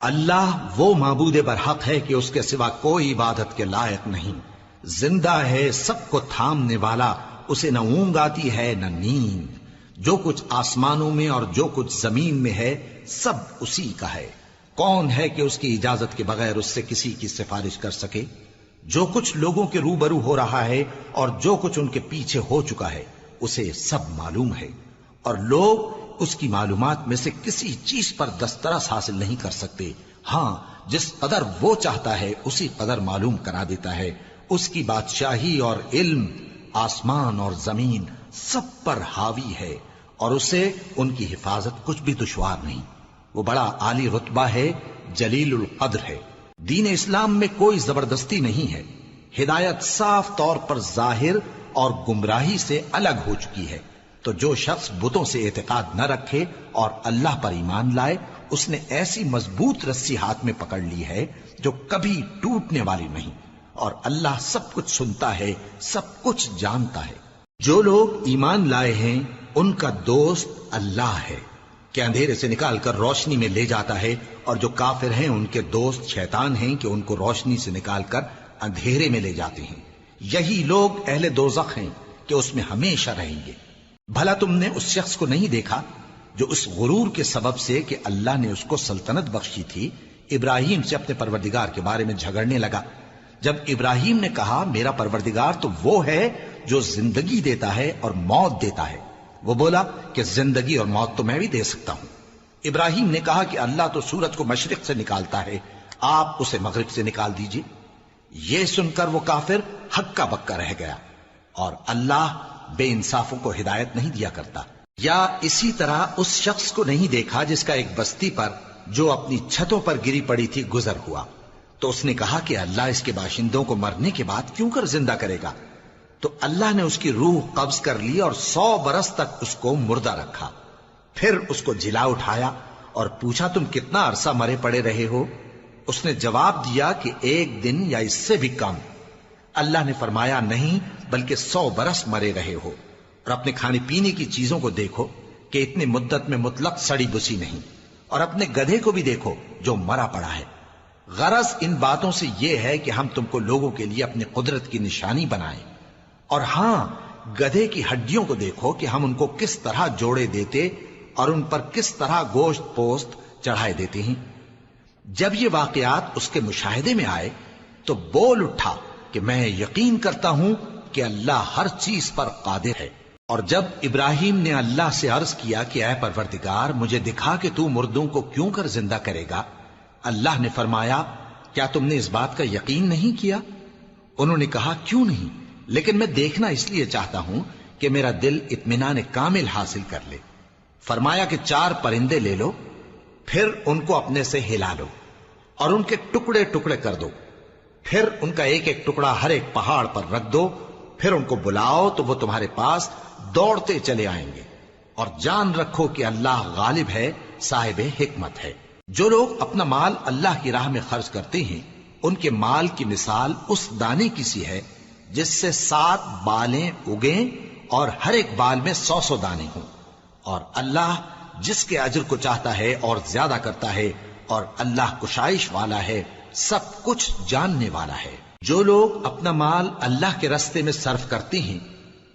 اللہ وہ معبود برحق ہے کہ اس کے سوا کوئی عبادت کے لائق نہیں، زندہ ہے، سب کو تھامنے والا، اسے نہ اونگ آتی ہے نہ نیند، جو کچھ آسمانوں میں اور جو کچھ زمین میں ہے سب اسی کا ہے۔ کون ہے کہ اس کی اجازت کے بغیر اس سے کسی کی سفارش کر سکے؟ جو کچھ لوگوں کے روبرو ہو رہا ہے اور جو کچھ ان کے پیچھے ہو چکا ہے اسے سب معلوم ہے، اور لوگ اس کی معلومات میں سے کسی چیز پر دسترس حاصل نہیں کر سکتے۔ ہاں، جس قدر وہ چاہتا ہے اسی قدر معلوم کرا دیتا ہے۔ اس کی بادشاہی اور علم آسمان اور زمین سب پر حاوی ہے، اور اسے ان کی حفاظت کچھ بھی دشوار نہیں۔ وہ بڑا عالی رتبہ ہے، جلیل القدر ہے۔ دین اسلام میں کوئی زبردستی نہیں ہے، ہدایت صاف طور پر ظاہر اور گمراہی سے الگ ہو چکی ہے۔ تو جو شخص بتوں سے اعتقاد نہ رکھے اور اللہ پر ایمان لائے، اس نے ایسی مضبوط رسی ہاتھ میں پکڑ لی ہے جو کبھی ٹوٹنے والی نہیں، اور اللہ سب کچھ سنتا ہے، سب کچھ جانتا ہے۔ جو لوگ ایمان لائے ہیں ان کا دوست اللہ ہے کہ اندھیرے سے نکال کر روشنی میں لے جاتا ہے، اور جو کافر ہیں ان کے دوست شیطان ہیں کہ ان کو روشنی سے نکال کر اندھیرے میں لے جاتے ہیں۔ یہی لوگ اہل دوزخ ہیں کہ اس میں ہمیشہ رہیں گے۔ بھلا تم نے اس شخص کو نہیں دیکھا جو اس غرور کے سبب سے کہ اللہ نے اس کو سلطنت بخشی تھی، ابراہیم سے اپنے پروردگار کے بارے میں جھگڑنے لگا؟ جب ابراہیم نے کہا میرا پروردگار تو وہ ہے جو زندگی دیتا ہے اور موت دیتا ہے، وہ بولا کہ زندگی اور موت تو میں بھی دے سکتا ہوں۔ ابراہیم نے کہا کہ اللہ تو سورج کو مشرق سے نکالتا ہے، آپ اسے مغرب سے نکال دیجئے۔ یہ سن کر وہ کافر ہکا بکا رہ گیا، اور اللہ بے انصافوں کو ہدایت نہیں دیا کرتا۔ یا اسی طرح اس شخص کو نہیں دیکھا جس کا ایک بستی پر جو اپنی چھتوں پر گری پڑی تھی گزر ہوا، تو اس نے کہا کہ اللہ اس کے باشندوں کو مرنے کے بعد کیوں کر زندہ کرے گا؟ تو اللہ نے اس کی روح قبض کر لی اور 100 برس تک اس کو مردہ رکھا۔ پھر اس کو جلا اٹھایا اور پوچھا تم کتنا عرصہ مرے پڑے رہے ہو؟ اس نے جواب دیا کہ 1 دن یا اس سے بھی کم۔ اللہ نے فرمایا نہیں، بلکہ 100 برس مرے رہے ہو، اور اپنے کھانے پینے کی چیزوں کو دیکھو کہ اتنی مدت میں مطلق سڑی بسی نہیں، اور اپنے گدھے کو بھی دیکھو جو مرا پڑا ہے۔ غرض ان باتوں سے یہ ہے کہ ہم تم کو لوگوں کے لیے اپنی قدرت کی نشانی بنائیں، اور ہاں، گدھے کی ہڈیوں کو دیکھو کہ ہم ان کو کس طرح جوڑے دیتے اور ان پر کس طرح گوشت پوست چڑھائے دیتے ہیں۔ جب یہ واقعات اس کے مشاہدے میں آئے تو بول اٹھا کہ میں یقین کرتا ہوں کہ اللہ ہر چیز پر قادر ہے۔ اور جب ابراہیم نے اللہ سے عرض کیا کہ اے پروردگار مجھے دکھا کہ تو مردوں کو کیوں کر زندہ کرے گا، اللہ نے فرمایا کیا تم نے اس بات کا یقین نہیں کیا؟ انہوں نے کہا کیوں نہیں، لیکن میں دیکھنا اس لیے چاہتا ہوں کہ میرا دل اطمینان کامل حاصل کر لے۔ فرمایا کہ 4 پرندے لے لو، پھر ان کو اپنے سے ہلا لو اور ان کے ٹکڑے ٹکڑے کر دو، پھر ان کا ایک ایک ٹکڑا ہر ایک پہاڑ پر رکھ دو، پھر ان کو بلاؤ تو وہ تمہارے پاس دوڑتے چلے آئیں گے، اور جان رکھو کہ اللہ غالب ہے، صاحب حکمت ہے۔ جو لوگ اپنا مال اللہ کی راہ میں خرچ کرتے ہیں ان کے مال کی مثال اس دانے کی سی ہے جس سے 7 بالیں اگیں اور ہر ایک بال میں 100 دانے ہوں، اور اللہ جس کے اجر کو چاہتا ہے اور زیادہ کرتا ہے، اور اللہ کشائش والا ہے، سب کچھ جاننے والا ہے۔ جو لوگ اپنا مال اللہ کے راستے میں صرف کرتے ہیں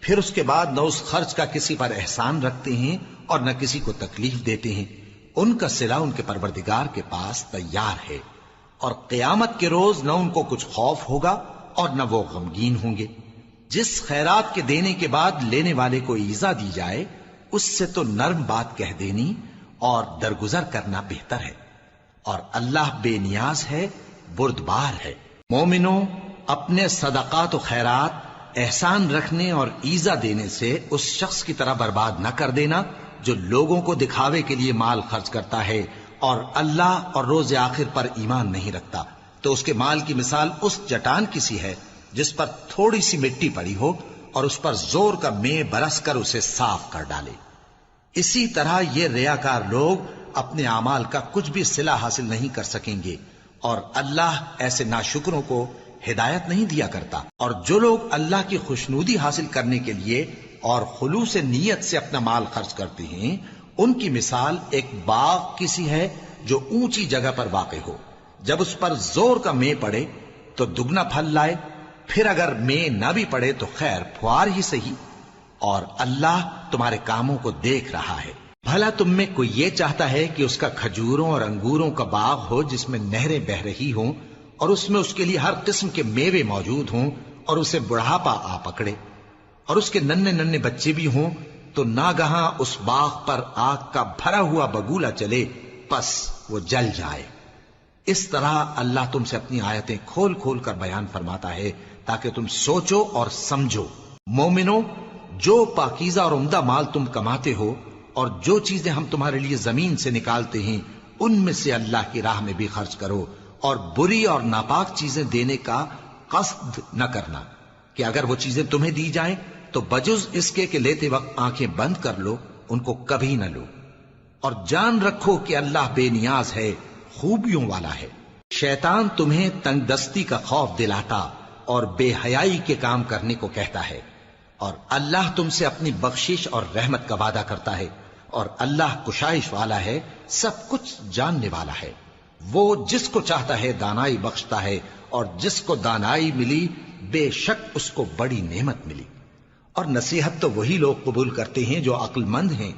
پھر اس کے بعد نہ اس خرچ کا کسی پر احسان رکھتے ہیں اور نہ کسی کو تکلیف دیتے ہیں، ان کا صلہ ان کے پروردگار کے پاس تیار ہے، اور قیامت کے روز نہ ان کو کچھ خوف ہوگا اور نہ وہ غمگین ہوں گے۔ جس خیرات کے دینے کے بعد لینے والے کو ایذا دی جائے اس سے تو نرم بات کہہ دینی اور درگزر کرنا بہتر ہے، اور اللہ بے نیاز ہے، بردبار ہے۔ مومنوں، اپنے صدقات و خیرات احسان رکھنے اور ایذا دینے سے اس شخص کی طرح برباد نہ کر دینا جو لوگوں کو دکھاوے کے لیے مال خرچ کرتا ہے اور اللہ اور روز آخر پر ایمان نہیں رکھتا، تو اس کے مال کی مثال اس چٹان کی سی ہے جس پر تھوڑی سی مٹی پڑی ہو اور اس پر زور کا مے برس کر اسے صاف کر ڈالے۔ اسی طرح یہ ریاکار لوگ اپنے اعمال کا کچھ بھی صلہ حاصل نہیں کر سکیں گے، اور اللہ ایسے ناشکروں کو ہدایت نہیں دیا کرتا۔ اور جو لوگ اللہ کی خوشنودی حاصل کرنے کے لیے اور خلوص نیت سے اپنا مال خرچ کرتے ہیں ان کی مثال ایک باغ کی سی ہے جو اونچی جگہ پر واقع ہو، جب اس پر زور کا مے پڑے تو دگنا پھل لائے، پھر اگر مے نہ بھی پڑے تو خیر پھوار ہی صحیح، اور اللہ تمہارے کاموں کو دیکھ رہا ہے۔ بھلا تم میں کوئی یہ چاہتا ہے کہ اس کا کھجوروں اور انگوروں کا باغ ہو جس میں نہریں بہ رہی ہوں اور اس میں اس کے لیے ہر قسم کے میوے موجود ہوں، اور اسے بڑھاپا آ پکڑے اور اس کے ننھے ننھے بچے بھی ہوں، تو ناگہاں اس باغ پر آگ کا بھرا ہوا بگولا چلے، پس وہ جل جائے؟ اس طرح اللہ تم سے اپنی آیتیں کھول کھول کر بیان فرماتا ہے تاکہ تم سوچو اور سمجھو۔ مومنو، جو پاکیزہ اور عمدہ مال تم کماتے ہو اور جو چیزیں ہم تمہارے لیے زمین سے نکالتے ہیں ان میں سے اللہ کی راہ میں بھی خرچ کرو، اور بری اور ناپاک چیزیں دینے کا قصد نہ کرنا کہ اگر وہ چیزیں تمہیں دی جائیں تو بجز اس کے کہ لیتے وقت آنکھیں بند کر لو، ان کو کبھی نہ لو، اور جان رکھو کہ اللہ بے نیاز ہے، خوبیوں والا ہے۔ شیطان تمہیں تنگ دستی کا خوف دلاتا اور بے حیائی کے کام کرنے کو کہتا ہے، اور اللہ تم سے اپنی بخشش اور رحمت کا وعدہ کرتا ہے، اور اللہ کشائش والا ہے، سب کچھ جاننے والا ہے۔ وہ جس کو چاہتا ہے دانائی بخشتا ہے، اور جس کو دانائی ملی بے شک اس کو بڑی نعمت ملی۔ اور نصیحت تو وہی لوگ قبول کرتے ہیں جو عقل مند ہیں،